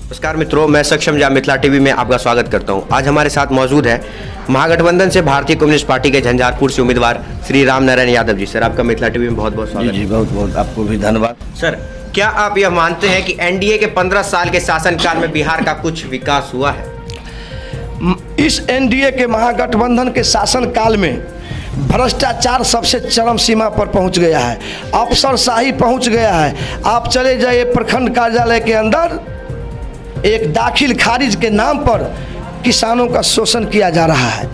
नमस्कार मित्रों, मैं सक्षम जा मिथिला टीवी में आपका स्वागत करता हूं। आज हमारे साथ मौजूद है महागठबंधन से भारतीय कम्युनिस्ट पार्टी के झंझारपुर से उम्मीदवार श्री राम नारायण यादव जी। सर, आपका मिथिला टीवी में बहुत बहुत स्वागत जी, बहुत बहुत आपको भी धन्यवाद। सर, क्या आप यह मानते हैं कि एनडीए के 15 साल के शासनकाल में बिहार का कुछ विकास हुआ है? इस एनडीए के महागठबंधन के शासनकाल में भ्रष्टाचार सबसे चरम सीमा पर पहुंच गया है, अफसरशाही पहुंच गया है। आप चले जाइए प्रखंड कार्यालय के अंदर, एक दाखिल खारिज के नाम पर किसानों का शोषण किया जा रहा है।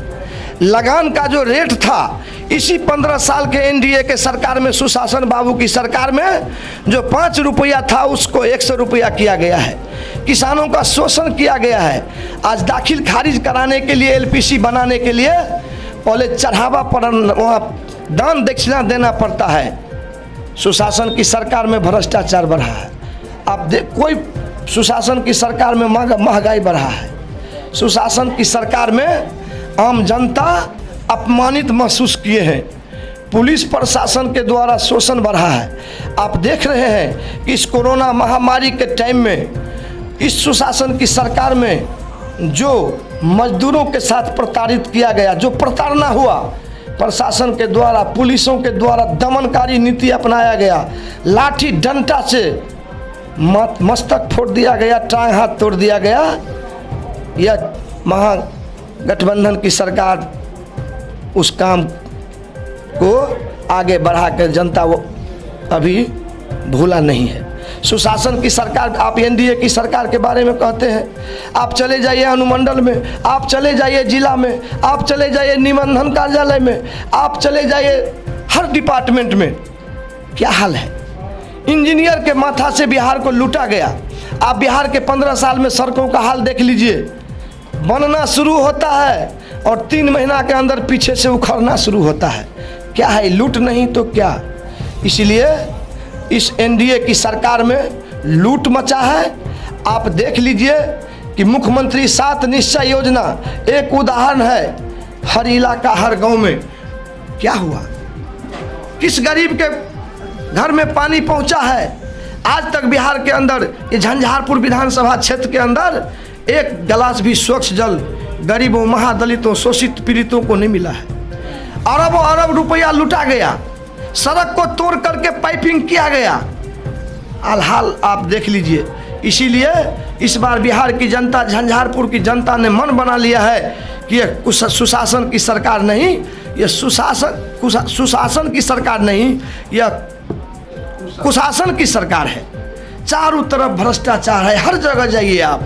लगान का जो रेट था, इसी 15 साल के एनडीए के सरकार में, सुशासन बाबू की सरकार में, जो 5 रुपया था उसको 100 रुपया किया गया है। किसानों का शोषण किया गया है। आज दाखिल खारिज कराने के लिए, एलपीसी बनाने के लिए पहले चढ़ावा पर वहाँ दान दक्षिणा देना पड़ता है। सुशासन की सरकार में भ्रष्टाचार बढ़ा है। आप कोई सुशासन की सरकार में महंगाई बढ़ा है। सुशासन की सरकार में आम जनता अपमानित महसूस किए हैं। पुलिस प्रशासन के द्वारा शोषण बढ़ा है। आप देख रहे हैं कि इस कोरोना महामारी के टाइम में इस सुशासन की सरकार में जो मजदूरों के साथ प्रताड़ित किया गया, जो प्रताड़ना हुआ, प्रशासन के द्वारा, पुलिसों के द्वारा दमनकारी नीति अपनाया गया। लाठी डंडा से मस्तक फोड़ दिया गया, टांग हाथ तोड़ दिया गया। यह महागठबंधन की सरकार उस काम को आगे बढ़ाकर जनता वो अभी भूला नहीं है। सुशासन की सरकार, आप एनडीए की सरकार के बारे में कहते हैं। आप चले जाइए अनुमंडल में, आप चले जाइए जिला में, आप चले जाइए निबंधन कार्यालय में, आप चले जाइए हर डिपार्टमेंट में, क्या हाल है। इंजीनियर के माथा से बिहार को लूटा गया। आप बिहार के 15 साल में सड़कों का हाल देख लीजिए। बनना शुरू होता है और 3 महीना के अंदर पीछे से उखड़ना शुरू होता है। क्या है, लूट नहीं तो क्या। इसलिए इस एनडीए की सरकार में लूट मचा है। आप देख लीजिए कि मुख्यमंत्री 7 निश्चय योजना एक उदाहरण है। हर इलाका, हर गांव में क्या हुआ, किस गरीब के घर में पानी पहुंचा है। आज तक बिहार के अंदर, ये झंझारपुर विधानसभा क्षेत्र के अंदर, एक गिलास भी स्वच्छ जल गरीबों, महादलितों, शोषित पीड़ितों को नहीं मिला है। अरबों अरब रुपया लुटा गया। सड़क को तोड़ करके पाइपिंग किया गया। हाल आप देख लीजिए। इसीलिए इस बार बिहार की जनता, झंझारपुर की जनता ने मन बना लिया है कि यह सुशासन की सरकार नहीं, यह सुशासन की सरकार नहीं, यह कुशासन की सरकार है। चारों तरफ भ्रष्टाचार है। हर जगह जाइए आप,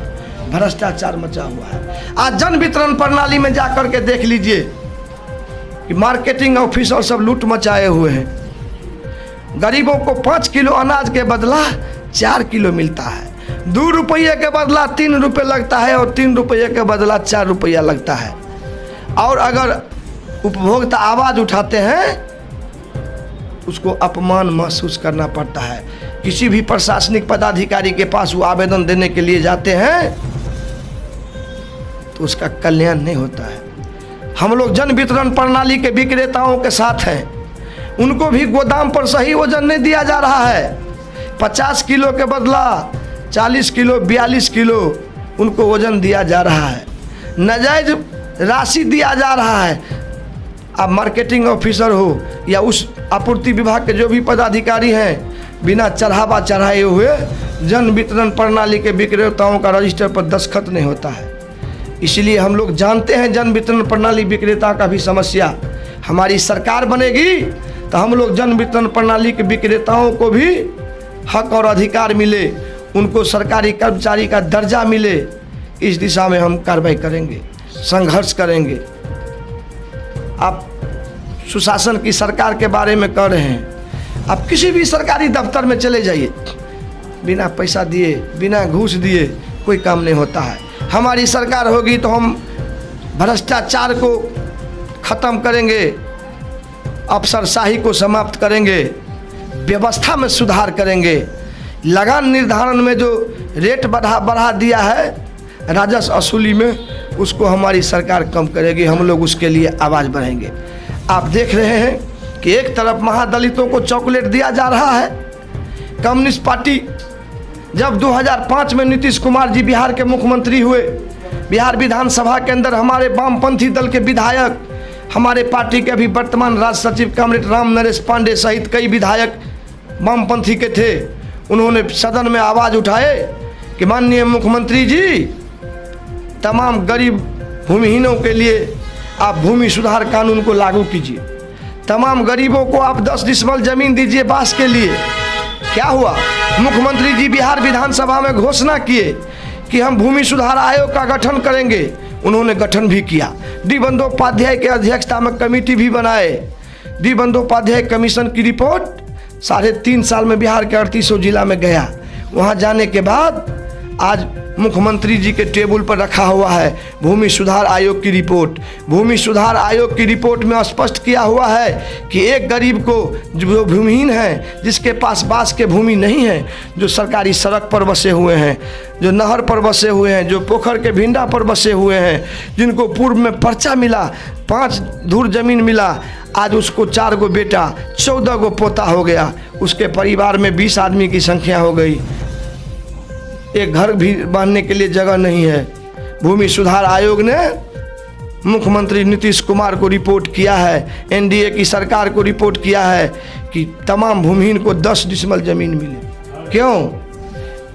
भ्रष्टाचार मचा हुआ है। आज जन वितरण प्रणाली में जाकर के देख लीजिए कि मार्केटिंग ऑफिसर सब लूट मचाए हुए हैं। गरीबों को 5 किलो अनाज के बदला 4 किलो मिलता है। 2 रुपये के बदला 3 रुपये लगता है और 3 रुपये के बदला 4 रुपया लगता है। और अगर उपभोक्ता आवाज़ उठाते हैं, उसको अपमान महसूस करना पड़ता है। किसी भी प्रशासनिक पदाधिकारी के पास वो आवेदन देने के लिए जाते हैं तो उसका कल्याण नहीं होता है। हम लोग जन वितरण प्रणाली के विक्रेताओं के साथ हैं। उनको भी गोदाम पर सही वजन नहीं दिया जा रहा है। 50 किलो के बदला 40 किलो, 42 किलो उनको वजन दिया जा रहा है। नाजायज राशि दिया जा रहा है। आप मार्केटिंग ऑफिसर हो या उस आपूर्ति विभाग के जो भी पदाधिकारी हैं, बिना चढ़ावा चढ़ाए हुए जन वितरण प्रणाली के विक्रेताओं का रजिस्टर पर दस्तखत नहीं होता है। इसलिए हम लोग जानते हैं जन वितरण प्रणाली विक्रेता का भी समस्या। हमारी सरकार बनेगी तो हम लोग जन वितरण प्रणाली के विक्रेताओं को भी हक और अधिकार मिले, उनको सरकारी कर्मचारी का दर्जा मिले। इस दिशा में हम कार्रवाई करेंगे, संघर्ष करेंगे। आप सुशासन की सरकार के बारे में कह रहे हैं। आप किसी भी सरकारी दफ्तर में चले जाइए, बिना पैसा दिए, बिना घूस दिए कोई काम नहीं होता है। हमारी सरकार होगी तो हम भ्रष्टाचार को ख़त्म करेंगे, अफसरशाही को समाप्त करेंगे, व्यवस्था में सुधार करेंगे। लगान निर्धारण में जो रेट बढ़ा दिया है राजस्व वसूली में, उसको हमारी सरकार कम करेगी। हम लोग उसके लिए आवाज़ बढ़ाएंगे। आप देख रहे हैं कि एक तरफ महादलितों को चॉकलेट दिया जा रहा है, कम्युनिस्ट पार्टी जब 2005 में नीतीश कुमार जी बिहार के मुख्यमंत्री हुए, बिहार विधानसभा के अंदर हमारे वामपंथी दल के विधायक, हमारे पार्टी के अभी वर्तमान राज्य सचिव कॉमरेड राम नरेश पांडे सहित कई विधायक वामपंथी के थे। उन्होंने सदन में आवाज़ उठाए कि माननीय मुख्यमंत्री जी, तमाम गरीब भूमिहीनों के लिए आप भूमि सुधार कानून को लागू कीजिए, तमाम गरीबों को आप 10 डिसमल जमीन दीजिए बांस के लिए। क्या हुआ? मुख्यमंत्री जी बिहार विधानसभा में घोषणा किए कि हम भूमि सुधार आयोग का गठन करेंगे। उन्होंने गठन भी किया। डी बंदोपाध्याय के अध्यक्षता में कमेटी भी बनाए। डी बंदोपाध्याय कमीशन की रिपोर्ट 3.5 साल में बिहार के 38 जिला में गया। वहाँ जाने के बाद आज मुख्यमंत्री जी के टेबल पर रखा हुआ है भूमि सुधार आयोग की रिपोर्ट। भूमि सुधार आयोग की रिपोर्ट में स्पष्ट किया हुआ है कि एक गरीब को जो भूमिहीन है, जिसके पास बांस के भूमि नहीं है, जो सरकारी सड़क पर बसे हुए हैं, जो नहर पर बसे हुए हैं, जो पोखर के भिंडा पर बसे हुए हैं, जिनको पूर्व में पर्चा मिला, 5 धुर जमीन मिला, आज उसको 4 गो बेटा 14 गो पोता हो गया, उसके परिवार में 20 आदमी की संख्या हो गई, एक घर भी बांधने के लिए जगह नहीं है। भूमि सुधार आयोग ने मुख्यमंत्री नीतीश कुमार को रिपोर्ट किया है, एनडीए की सरकार को रिपोर्ट किया है कि तमाम भूमिहीन को 10 डिसमल जमीन मिले। क्यों?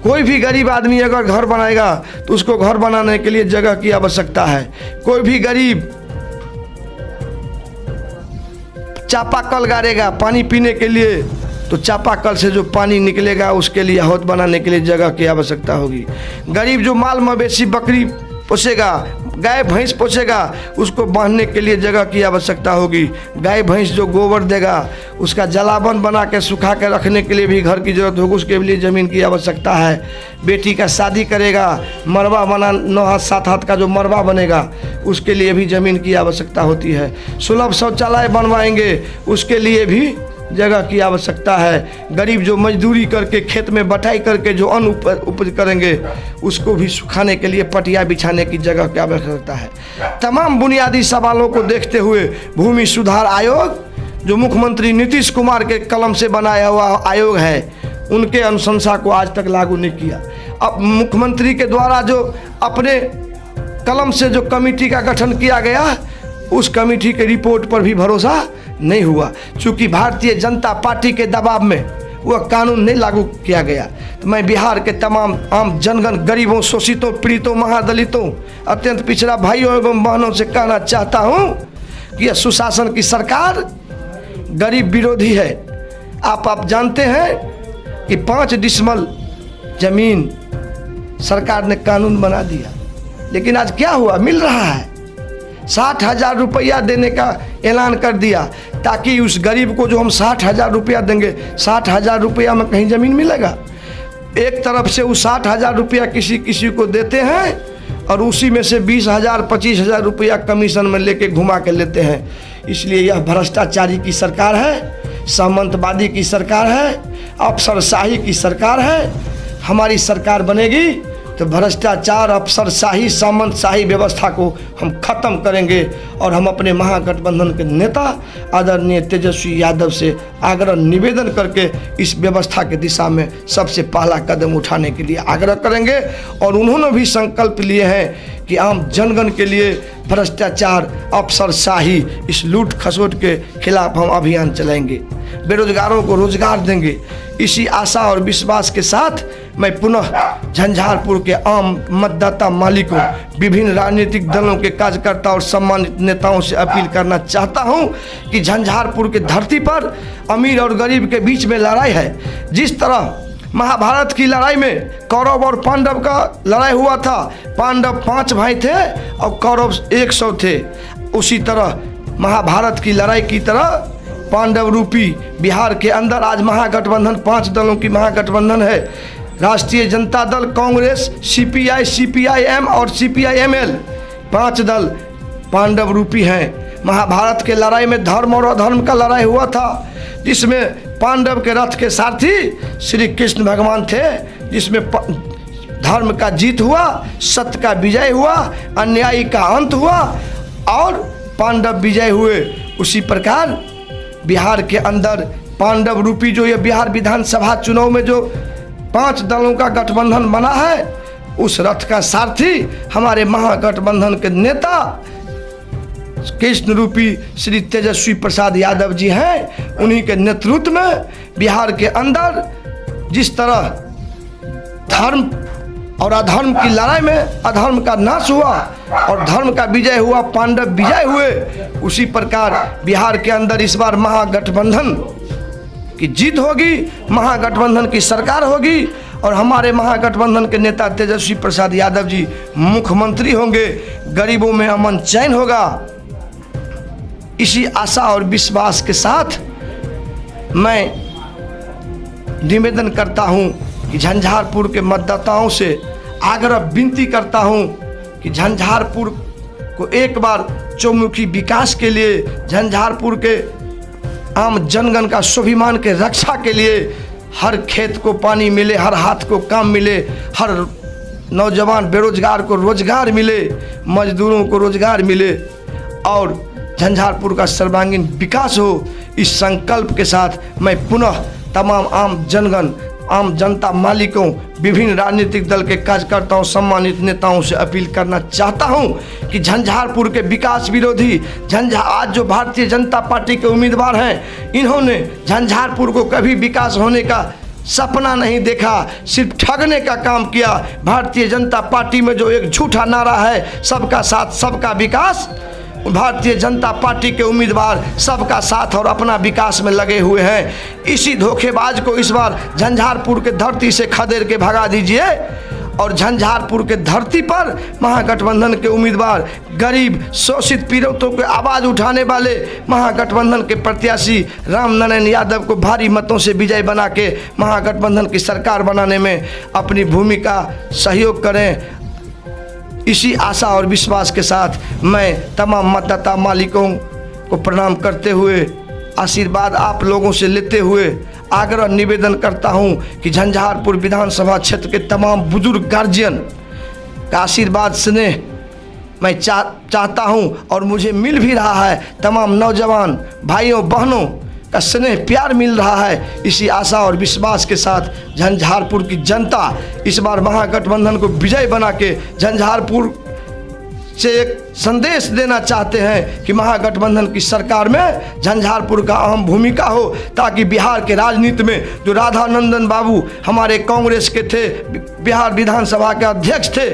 कोई भी गरीब आदमी अगर घर बनाएगा तो उसको घर बनाने के लिए जगह की आवश्यकता है। कोई भी गरीब चापाकल गाड़ेगा पानी पीने के लिए, तो चापाकल से जो पानी निकलेगा उसके लिए हौद बनाने के लिए जगह की आवश्यकता होगी। गरीब जो माल मवेशी बकरी पोसेगा, गाय भैंस पोसेगा, उसको बांधने के लिए जगह की आवश्यकता होगी। गाय भैंस जो गोबर देगा उसका जलावन बना के सुखा के रखने के लिए भी घर की ज़रूरत होगी, उसके लिए ज़मीन की आवश्यकता है। बेटी का शादी करेगा, मरवा बना 9 हाथ 7 हाथ का जो मरवा बनेगा उसके लिए भी ज़मीन की आवश्यकता होती है। सुलभ शौचालय बनवाएंगे उसके लिए भी जगह की आवश्यकता है। गरीब जो मजदूरी करके खेत में बटाई करके जो अन्न उपज करेंगे उसको भी सुखाने के लिए पटिया बिछाने की जगह की आवश्यकता है। तमाम बुनियादी सवालों को देखते हुए भूमि सुधार आयोग जो मुख्यमंत्री नीतीश कुमार के कलम से बनाया हुआ आयोग है, उनके अनुशंसा को आज तक लागू नहीं किया। अब मुख्यमंत्री के द्वारा जो अपने कलम से जो कमेटी का गठन किया गया, उस कमेटी के रिपोर्ट पर भी भरोसा नहीं हुआ, क्योंकि भारतीय जनता पार्टी के दबाव में वह कानून नहीं लागू किया गया। तो मैं बिहार के तमाम आम जनगण, गरीबों, शोषितों, पीड़ितों, महादलितों, अत्यंत पिछड़ा भाइयों एवं बहनों से कहना चाहता हूँ कि यह सुशासन की सरकार गरीब विरोधी है। आप जानते हैं कि 5 डिसमल जमीन सरकार ने कानून बना दिया, लेकिन आज क्या हुआ? मिल रहा है 60,000 रुपया देने का ऐलान कर दिया, ताकि उस गरीब को जो हम 60,000 रुपया देंगे, 60,000 रुपया में कहीं ज़मीन मिलेगा? एक तरफ से वो 60,000 रुपया किसी को देते हैं और उसी में से 20,000 25,000 रुपया कमीशन में लेके घुमा के लेते हैं। इसलिए यह भ्रष्टाचारी की सरकार है, सामंतवादी की सरकार है, अफसरशाही की सरकार है। हमारी सरकार बनेगी तो भ्रष्टाचार, अफसरशाही, सामंतशाही व्यवस्था को हम खत्म करेंगे और हम अपने महागठबंधन के नेता आदरणीय तेजस्वी यादव से आग्रह निवेदन करके इस व्यवस्था के दिशा में सबसे पहला कदम उठाने के लिए आग्रह करेंगे। और उन्होंने भी संकल्प लिए हैं कि आम जनगण के लिए भ्रष्टाचार, अफसरशाही, इस लूट खसोट के खिलाफ हम अभियान चलाएंगे, बेरोजगारों को रोजगार देंगे। इसी आशा और विश्वास के साथ मैं पुनः झंझारपुर के आम मतदाता मालिकों, विभिन्न राजनीतिक दलों के कार्यकर्ता और सम्मानित नेताओं से अपील करना चाहता हूं कि झंझारपुर की धरती पर अमीर और गरीब के बीच में लड़ाई है। जिस तरह महाभारत की लड़ाई में कौरव और पांडव का लड़ाई हुआ था, पांडव 5 भाई थे और कौरव 100 थे, उसी तरह महाभारत की लड़ाई की तरह पांडव रूपी बिहार के अंदर आज महागठबंधन, 5 दलों की महागठबंधन है। राष्ट्रीय जनता दल, कांग्रेस, सीपीआई, सीपीआईएम और सीपीआईएमएल, 5 दल पांडव रूपी हैं। महाभारत के लड़ाई में धर्म और अधर्म का लड़ाई हुआ था, जिसमें पांडव के रथ के सारथी श्री कृष्ण भगवान थे, जिसमें धर्म का जीत हुआ, सत्य का विजय हुआ, अन्याय का अंत हुआ और पांडव विजय हुए। उसी प्रकार बिहार के अंदर पांडव रूपी जो ये बिहार विधानसभा चुनाव में जो 5 दलों का गठबंधन बना है, उस रथ का सारथी हमारे महागठबंधन के नेता कृष्ण रूपी श्री तेजस्वी प्रसाद यादव जी हैं। उन्हीं के नेतृत्व में बिहार के अंदर जिस तरह धर्म और अधर्म की लड़ाई में अधर्म का नाश हुआ और धर्म का विजय हुआ, पांडव विजय हुए, उसी प्रकार बिहार के अंदर इस बार महागठबंधन की जीत होगी, महागठबंधन की सरकार होगी और हमारे महागठबंधन के नेता तेजस्वी प्रसाद यादव जी मुख्यमंत्री होंगे। गरीबों में अमन चैन होगा। इसी आशा और विश्वास के साथ मैं निवेदन करता हूं कि झंझारपुर के मतदाताओं से आग्रह विनती करता हूं कि झंझारपुर को एक बार चौमुखी विकास के लिए, झंझारपुर के आम जनगण का स्वाभिमान के रक्षा के लिए हर खेत को पानी मिले, हर हाथ को काम मिले, हर नौजवान बेरोजगार को रोजगार मिले, मजदूरों को रोजगार मिले और झंझारपुर का सर्वांगीण विकास हो। इस संकल्प के साथ मैं पुनः तमाम आम जनगण, आम जनता, मालिकों, विभिन्न राजनीतिक दल के कार्यकर्ताओं, सम्मानित नेताओं से अपील करना चाहता हूं कि झंझारपुर के विकास विरोधी आज जो भारतीय जनता पार्टी के उम्मीदवार हैं, इन्होंने झंझारपुर को कभी विकास होने का सपना नहीं देखा, सिर्फ ठगने का काम किया। भारतीय जनता पार्टी में जो एक झूठा नारा है, सबका साथ सबका विकास, भारतीय जनता पार्टी के उम्मीदवार सबका साथ और अपना विकास में लगे हुए हैं। इसी धोखेबाज को इस बार झंझारपुर के धरती से खदेड़ के भगा दीजिए और झंझारपुर के धरती पर महागठबंधन के उम्मीदवार, गरीब शोषित पीड़ितों के आवाज़ उठाने वाले महागठबंधन के प्रत्याशी रामनारायण यादव को भारी मतों से विजय बना के महागठबंधन की सरकार बनाने में अपनी भूमिका सहयोग करें। इसी आशा और विश्वास के साथ मैं तमाम मतदाता मालिकों को प्रणाम करते हुए, आशीर्वाद आप लोगों से लेते हुए आग्रह निवेदन करता हूं कि झंझारपुर विधानसभा क्षेत्र के तमाम बुजुर्ग गार्जियन का आशीर्वाद स्नेह मैं चाहता हूं और मुझे मिल भी रहा है। तमाम नौजवान भाइयों बहनों का स्नेह प्यार मिल रहा है। इसी आशा और विश्वास के साथ झंझारपुर की जनता इस बार महागठबंधन को विजय बना के झंझारपुर से एक संदेश देना चाहते हैं कि महागठबंधन की सरकार में झंझारपुर का अहम भूमिका हो, ताकि बिहार के राजनीति में जो राधानंदन बाबू हमारे कांग्रेस के थे, बिहार विधानसभा के अध्यक्ष थे,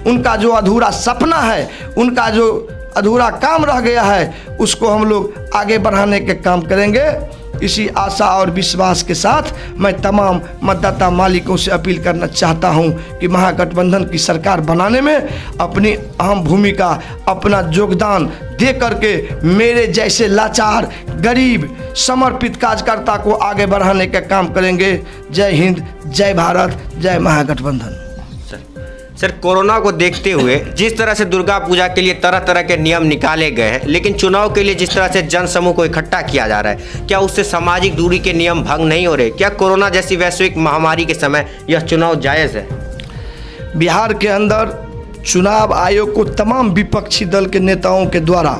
उनका जो अधूरा सपना है, उनका जो अधूरा काम रह गया है, उसको हम लोग आगे बढ़ाने के काम करेंगे। इसी आशा और विश्वास के साथ मैं तमाम मतदाता मालिकों से अपील करना चाहता हूं कि महागठबंधन की सरकार बनाने में अपनी अहम भूमिका, अपना योगदान दे करके मेरे जैसे लाचार, गरीब, समर्पित कार्यकर्ता को आगे बढ़ाने का काम करेंगे। जय हिंद, जय भारत, जय महागठबंधन। सर, कोरोना को देखते हुए जिस तरह से दुर्गा पूजा के लिए तरह तरह के नियम निकाले गए हैं, लेकिन चुनाव के लिए जिस तरह से जन समूह को इकट्ठा किया जा रहा है, क्या उससे सामाजिक दूरी के नियम भंग नहीं हो रहे? क्या कोरोना जैसी वैश्विक महामारी के समय यह चुनाव जायज़ है? बिहार के अंदर चुनाव आयोग को तमाम विपक्षी दल के नेताओं के द्वारा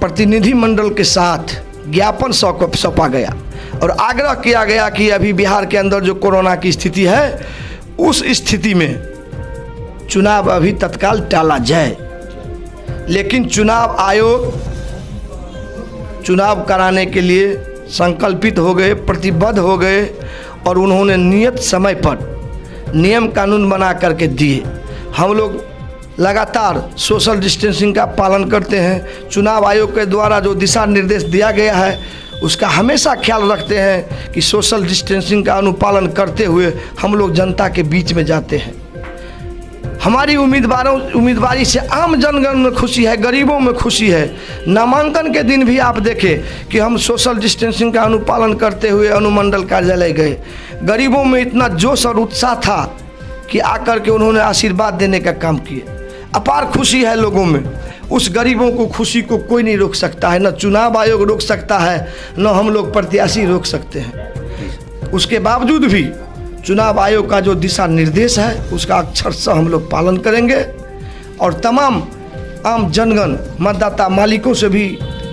प्रतिनिधिमंडल के साथ ज्ञापन सौंपा गया और आग्रह किया गया कि अभी बिहार के अंदर जो कोरोना की स्थिति है, उस स्थिति में चुनाव अभी तत्काल टाला जाए। लेकिन चुनाव आयोग चुनाव कराने के लिए संकल्पित हो गए, प्रतिबद्ध हो गए और उन्होंने नियत समय पर नियम कानून बना करके दिए। हम लोग लगातार सोशल डिस्टेंसिंग का पालन करते हैं। चुनाव आयोग के द्वारा जो दिशा निर्देश दिया गया है, उसका हमेशा ख्याल रखते हैं कि सोशल डिस्टेंसिंग का अनुपालन करते हुए हम लोग जनता के बीच में जाते हैं। हमारी उम्मीदवारी से आम जनगण में खुशी है, गरीबों में खुशी है। नामांकन के दिन भी आप देखें कि हम सोशल डिस्टेंसिंग का अनुपालन करते हुए अनुमंडल कार्यालय गए। गरीबों में इतना जोश और उत्साह था कि आकर के उन्होंने आशीर्वाद देने का काम किए। अपार खुशी है लोगों में। उस गरीबों को खुशी को कोई नहीं रोक सकता है, न चुनाव आयोग रोक सकता है, न हम लोग प्रत्याशी रोक सकते हैं। उसके बावजूद भी चुनाव आयोग का जो दिशा निर्देश है, उसका अक्षरशः हम लोग पालन करेंगे और तमाम आम जनगण, मतदाता मालिकों से भी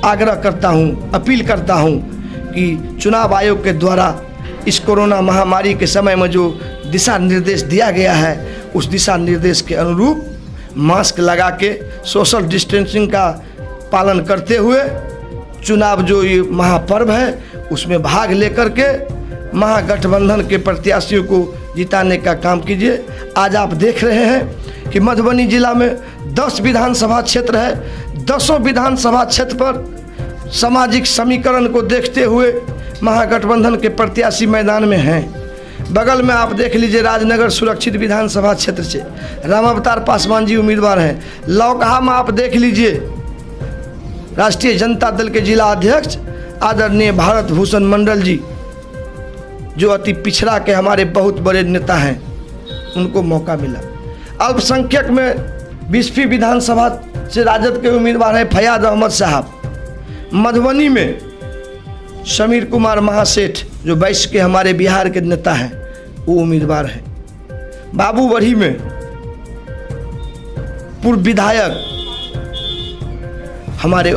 आग्रह करता हूं, अपील करता हूं कि चुनाव आयोग के द्वारा इस कोरोना महामारी के समय में जो दिशा निर्देश दिया गया है उस दिशा निर्देश के अनुरूप मास्क लगा के सोशल डिस्टेंसिंग का पालन करते हुए चुनाव जो ये महापर्व है उसमें भाग लेकर के महागठबंधन के प्रत्याशियों को जिताने का काम कीजिए। आज आप देख रहे हैं कि मधुबनी जिला में 10 विधानसभा क्षेत्र है। 10 विधानसभा क्षेत्र पर सामाजिक समीकरण को देखते हुए महागठबंधन के प्रत्याशी मैदान में हैं। बगल में आप देख लीजिए राजनगर सुरक्षित विधानसभा क्षेत्र से राम अवतार पासवान जी उम्मीदवार हैं। लौकहा में आप देख लीजिए राष्ट्रीय जनता दल के जिला अध्यक्ष आदरणीय भारत भूषण मंडल जी जो अति पिछड़ा के हमारे बहुत बड़े नेता हैं, उनको मौका मिला। अल्पसंख्यक में 20वीं विधानसभा से राजद के उम्मीदवार हैं फयाज अहमद साहब। मधुबनी में समीर कुमार महासेठ जो 22 के हमारे बिहार के नेता हैं वो उम्मीदवार हैं। बाबूबढ़ी में पूर्व विधायक हमारे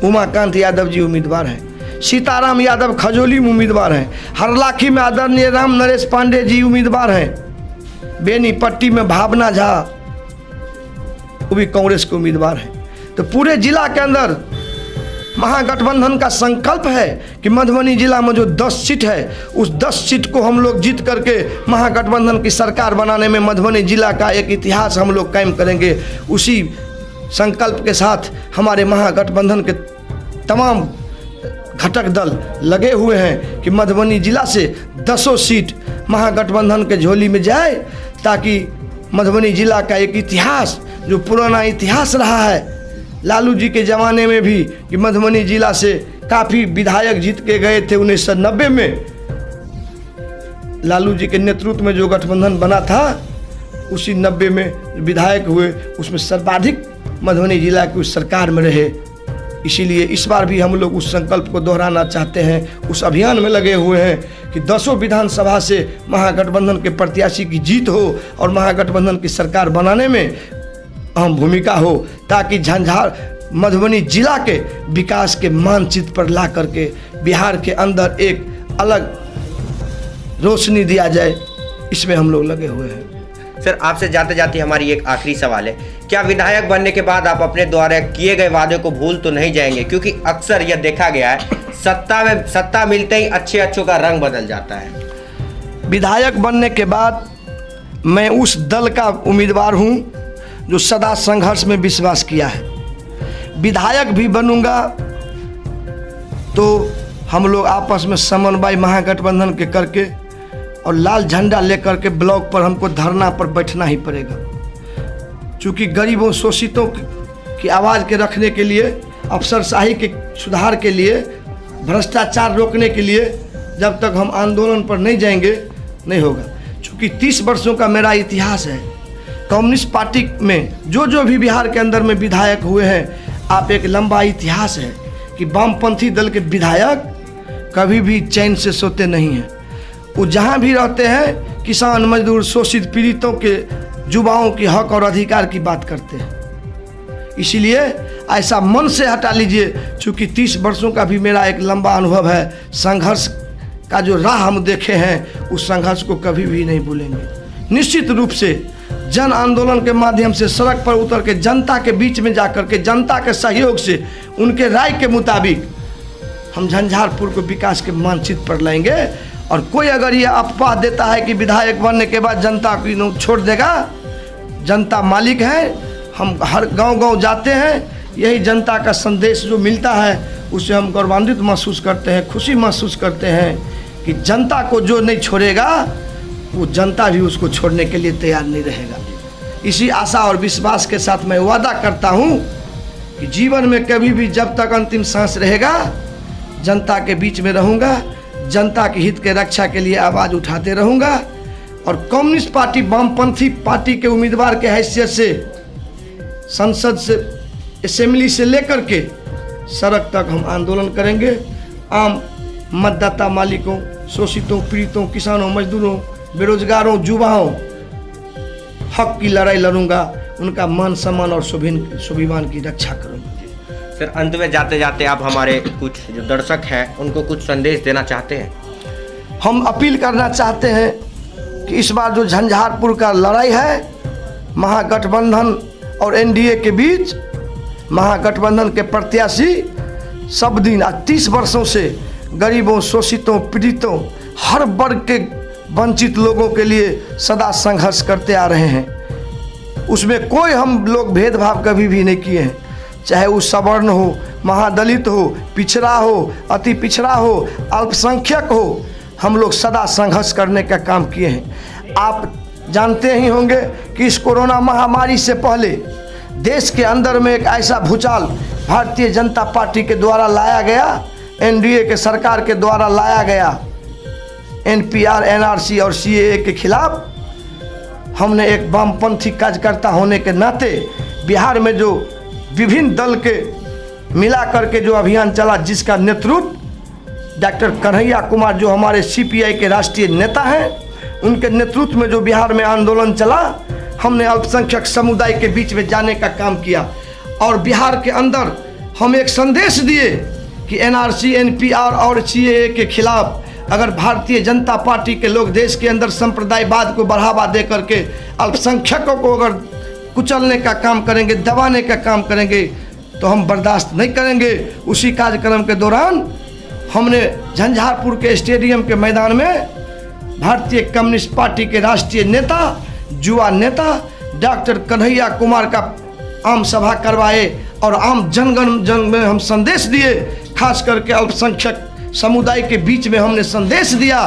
उमाकांत यादव जी उम्मीदवार हैं। सीताराम यादव खजोली में उम्मीदवार हैं। हरलाखी में आदरणीय राम नरेश पांडे जी उम्मीदवार हैं। बेनीपट्टी में भावना झा वो भी कांग्रेस के उम्मीदवार हैं। तो पूरे जिला के अंदर महागठबंधन का संकल्प है कि मधुबनी जिला में जो 10 सीट है उस 10 सीट को हम लोग जीत करके महागठबंधन की सरकार बनाने में मधुबनी जिला का एक इतिहास हम लोग कायम करेंगे। उसी संकल्प के साथ हमारे महागठबंधन के तमाम घटक दल लगे हुए हैं कि मधुबनी जिला से 10 सीट महागठबंधन के झोली में जाए ताकि मधुबनी जिला का एक इतिहास जो पुराना इतिहास रहा है लालू जी के ज़माने में भी कि मधुबनी जिला से काफ़ी विधायक जीत के गए थे। 1990 में लालू जी के नेतृत्व में जो गठबंधन बना था उसी 90 में विधायक हुए उसमें सर्वाधिक मधुबनी जिला की उस सरकार में रहे। इसीलिए इस बार भी हम लोग उस संकल्प को दोहराना चाहते हैं, उस अभियान में लगे हुए हैं कि 10 विधानसभा से महागठबंधन के प्रत्याशी की जीत हो और महागठबंधन की सरकार बनाने में अहम भूमिका हो ताकि झंझार मधुबनी जिला के विकास के मानचित्र पर ला करके बिहार के अंदर एक अलग रोशनी दिया जाए। इसमें हम लोग लगे हुए हैं। सर आपसे जाते जाते हमारी एक आखिरी सवाल है, क्या विधायक बनने के बाद आप अपने द्वारा किए गए वादे को भूल तो नहीं जाएंगे? क्योंकि अक्सर यह देखा गया है सत्ता मिलते ही अच्छों का रंग बदल जाता है। विधायक बनने के बाद मैं उस दल का उम्मीदवार हूं जो सदा संघर्ष में विश्वास किया है। विधायक भी बनूंगा तो हम लोग आपस में समन्वय महागठबंधन के करके और लाल झंडा लेकर के ब्लॉक पर हमको धरना पर बैठना ही पड़ेगा। चूँकि गरीबों शोषितों की आवाज़ के रखने के लिए, अफसरशाही के सुधार के लिए, भ्रष्टाचार रोकने के लिए जब तक हम आंदोलन पर नहीं जाएंगे नहीं होगा। चूँकि 30 वर्षों का मेरा इतिहास है कम्युनिस्ट पार्टी में, जो भी बिहार के अंदर में विधायक हुए हैं, आप एक लंबा इतिहास है कि वामपंथी दल के विधायक कभी भी चैन से सोते नहीं हैं। वो जहाँ भी रहते हैं किसान मजदूर शोषित पीड़ितों के युवाओं की हक और अधिकार की बात करते हैं। इसीलिए ऐसा मन से हटा लीजिए। चूँकि 30 वर्षों का भी मेरा एक लंबा अनुभव है, संघर्ष का जो राह हम देखे हैं उस संघर्ष को कभी भी नहीं भूलेंगे। निश्चित रूप से जन आंदोलन के माध्यम से सड़क पर उतर के जनता के बीच में जाकर के जनता के सहयोग से उनके राय के मुताबिक हम झंझारपुर को विकास के मानचित्र पर लाएंगे। और कोई अगर ये अफवाह देता है कि विधायक बनने के बाद जनता को छोड़ देगा, जनता मालिक है। हम हर गांव-गांव जाते हैं, यही जनता का संदेश जो मिलता है उससे हम गौरवान्वित महसूस करते हैं, खुशी महसूस करते हैं कि जनता को जो नहीं छोड़ेगा वो जनता भी उसको छोड़ने के लिए तैयार नहीं रहेगा। इसी आशा और विश्वास के साथ मैं वादा करता हूँ कि जीवन में कभी भी जब तक अंतिम सांस रहेगा जनता के बीच में रहूँगा, जनता के हित के रक्षा के लिए आवाज़ उठाते रहूँगा। और कम्युनिस्ट पार्टी वामपंथी पार्टी के उम्मीदवार के हैसियत से संसद से असेंबली से लेकर के सड़क तक हम आंदोलन करेंगे। आम मतदाता मालिकों, शोषितों, पीड़ितों, किसानों, मजदूरों, बेरोजगारों, युवाओं हक की लड़ाई लड़ूंगा, उनका मान सम्मान और स्वाभिमान की रक्षा करूंगा। सर अंत में जाते जाते आप हमारे कुछ जो दर्शक हैं उनको कुछ संदेश देना चाहते हैं? हम अपील करना चाहते हैं कि इस बार जो झंझारपुर का लड़ाई है महागठबंधन और एनडीए के बीच, महागठबंधन के प्रत्याशी सब दिन 30 वर्षों से गरीबों, शोषितों, पीड़ितों, हर वर्ग के वंचित लोगों के लिए सदा संघर्ष करते आ रहे हैं। उसमें कोई हम लोग भेदभाव कभी भी नहीं किए हैं, चाहे वो सवर्ण हो, महादलित हो, पिछड़ा हो, अति पिछड़ा हो, अल्पसंख्यक हो, हम लोग सदा संघर्ष करने का काम किए हैं। आप जानते ही होंगे कि इस कोरोना महामारी से पहले देश के अंदर में एक ऐसा भूचाल भारतीय जनता पार्टी के द्वारा लाया गया, एनडीए के सरकार के द्वारा लाया गया, एनपीआर, एनआरसी और सीएए के खिलाफ। हमने एक वामपंथी कार्यकर्ता होने के नाते बिहार में जो विभिन्न दल के मिला करके जो अभियान चला, जिसका नेतृत्व डॉक्टर कन्हैया कुमार जो हमारे सीपीआई के राष्ट्रीय नेता हैं, उनके नेतृत्व में जो बिहार में आंदोलन चला, हमने अल्पसंख्यक समुदाय के बीच में जाने का काम किया और बिहार के अंदर हम एक संदेश दिए कि एनआरसी, एनपीआर और सीएए के खिलाफ अगर भारतीय जनता पार्टी के लोग देश के अंदर संप्रदायवाद को बढ़ावा दे करके अल्पसंख्यकों को अगर कुचलने का काम करेंगे, दबाने का काम करेंगे, तो हम बर्दाश्त नहीं करेंगे। उसी कार्यक्रम के दौरान हमने झंझारपुर के स्टेडियम के मैदान में भारतीय कम्युनिस्ट पार्टी के राष्ट्रीय नेता, युवा नेता डॉक्टर कन्हैया कुमार का आम सभा करवाए और आम जन में हम संदेश दिए, खास करके अल्पसंख्यक समुदाय के बीच में हमने संदेश दिया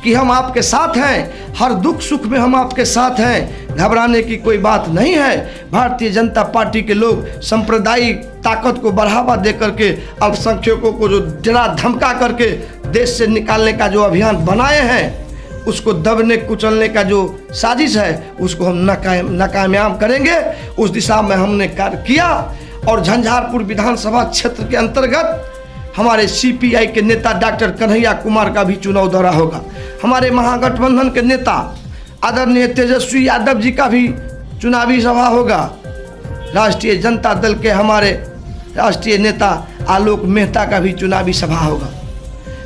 कि हम आपके साथ हैं, हर दुख सुख में हम आपके साथ हैं, घबराने की कोई बात नहीं है। भारतीय जनता पार्टी के लोग सांप्रदायिक ताकत को बढ़ावा दे करके अल्पसंख्यकों को जो डरा धमका करके देश से निकालने का जो अभियान बनाए हैं, उसको दबने कुचलने का जो साजिश है, उसको हम नाकामयाब करेंगे। उस दिशा में हमने कार्य किया और झंझारपुर विधानसभा क्षेत्र के अंतर्गत हमारे सीपीआई के नेता डॉक्टर कन्हैया कुमार का भी चुनाव दौरा होगा। हमारे महागठबंधन के नेता आदरणीय तेजस्वी यादव जी का भी चुनावी सभा होगा। राष्ट्रीय जनता दल के हमारे राष्ट्रीय नेता आलोक मेहता का भी चुनावी सभा होगा।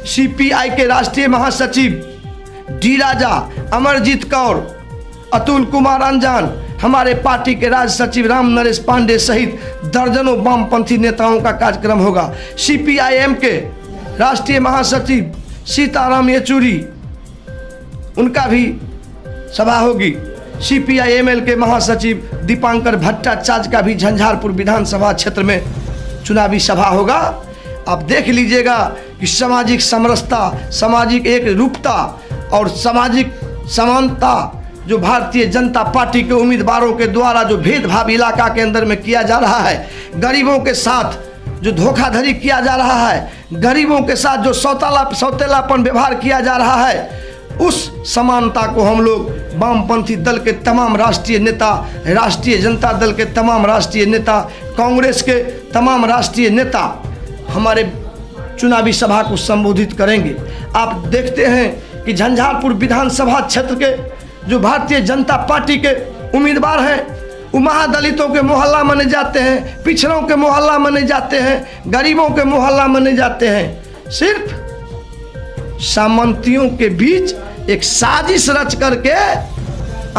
सीपीआई के राष्ट्रीय महासचिव डी राजा, अमरजीत कौर, अतुल कुमार अंजान, हमारे पार्टी के राज्य सचिव राम नरेश पांडे सहित दर्जनों वामपंथी नेताओं का कार्यक्रम होगा। सीपीआईएम के राष्ट्रीय महासचिव सीताराम येचुरी, उनका भी सभा होगी। सीपीआईएमएल के महासचिव दीपांकर भट्टाचार्य का भी झंझारपुर विधानसभा क्षेत्र में चुनावी सभा होगा। आप देख लीजिएगा कि सामाजिक समरसता, सामाजिक एक रूपता और सामाजिक समानता जो भारतीय जनता पार्टी के उम्मीदवारों के द्वारा जो भेदभाव इलाका के अंदर में किया जा रहा है, गरीबों के साथ जो धोखाधड़ी किया जा रहा है, गरीबों के साथ जो सौतेलापन व्यवहार किया जा रहा है, उस समानता को हम लोग वामपंथी दल के तमाम राष्ट्रीय नेता, राष्ट्रीय जनता दल के तमाम राष्ट्रीय नेता, कांग्रेस के तमाम राष्ट्रीय नेता हमारे चुनावी सभा को संबोधित करेंगे। आप देखते हैं कि झंझारपुर विधानसभा क्षेत्र के जो भारतीय जनता पार्टी के उम्मीदवार हैं, वो महादलितों के मोहल्ला माने जाते हैं, पिछड़ों के मोहल्ला माने जाते हैं, गरीबों के मोहल्ला माने जाते हैं। सिर्फ सामंतियों के बीच एक साजिश रच करके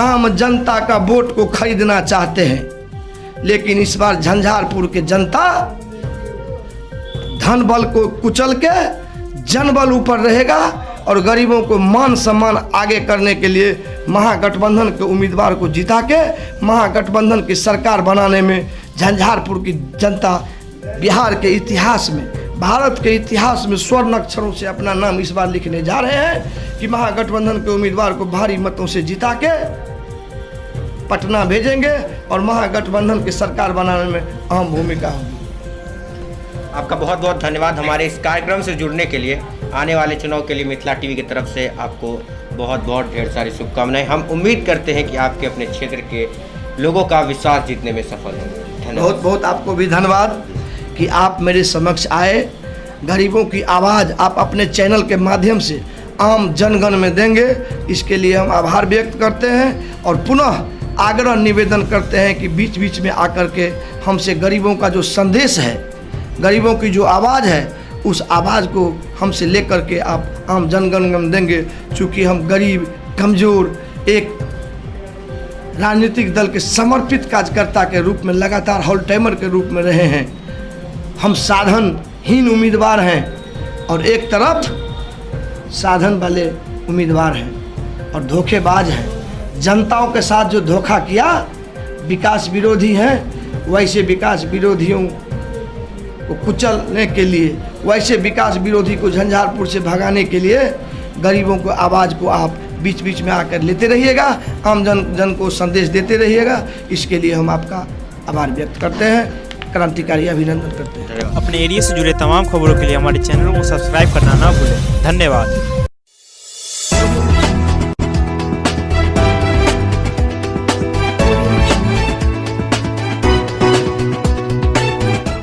आम जनता का वोट को खरीदना चाहते हैं। लेकिन इस बार झंझारपुर के जनता धन बल को कुचल के जन बल ऊपर रहेगा और गरीबों को मान सम्मान आगे करने के लिए महागठबंधन के उम्मीदवार को जिता के महागठबंधन की सरकार बनाने में झंझारपुर की जनता बिहार के इतिहास में, भारत के इतिहास में स्वर्ण अक्षरों से अपना नाम इस बार लिखने जा रहे हैं कि महागठबंधन के उम्मीदवार को भारी मतों से जिता के पटना भेजेंगे और महागठबंधन की सरकार बनाने में अहम भूमिका होगी। आपका बहुत बहुत धन्यवाद हमारे इस कार्यक्रम से जुड़ने के लिए। आने वाले चुनाव के लिए मिथिला टीवी की तरफ से आपको बहुत बहुत ढेर सारी शुभकामनाएं। हम उम्मीद करते हैं कि आपके अपने क्षेत्र के लोगों का विश्वास जीतने में सफल होंगे। धन्यवाद। बहुत बहुत आपको भी धन्यवाद कि आप मेरे समक्ष आए। गरीबों की आवाज़ आप अपने चैनल के माध्यम से आम जनगण में देंगे, इसके लिए हम आभार व्यक्त करते हैं और पुनः आग्रह निवेदन करते हैं कि बीच बीच में आकर के हमसे गरीबों का जो संदेश है, गरीबों की जो आवाज़ है, उस आवाज़ को हमसे लेकर के आप आम जनगण देंगे। चूँकि हम गरीब कमज़ोर एक राजनीतिक दल के समर्पित कार्यकर्ता के रूप में लगातार हॉल टाइमर के रूप में रहे हैं। हम साधनहीन उम्मीदवार हैं और एक तरफ साधन वाले उम्मीदवार हैं और धोखेबाज हैं। जनताओं के साथ जो धोखा किया, विकास विरोधी हैं, वैसे विकास विरोधियों को कुचलने के लिए, वैसे विकास विरोधी को झंझारपुर से भगाने के लिए गरीबों को आवाज़ को आप बीच बीच में आकर लेते रहिएगा, आम जन को संदेश देते रहिएगा। इसके लिए हम आपका आभार व्यक्त करते हैं, क्रांतिकारी अभिनंदन करते हैं। अपने एरिया से जुड़े तमाम खबरों के लिए हमारे चैनल को सब्सक्राइब करना ना भूलें। धन्यवाद।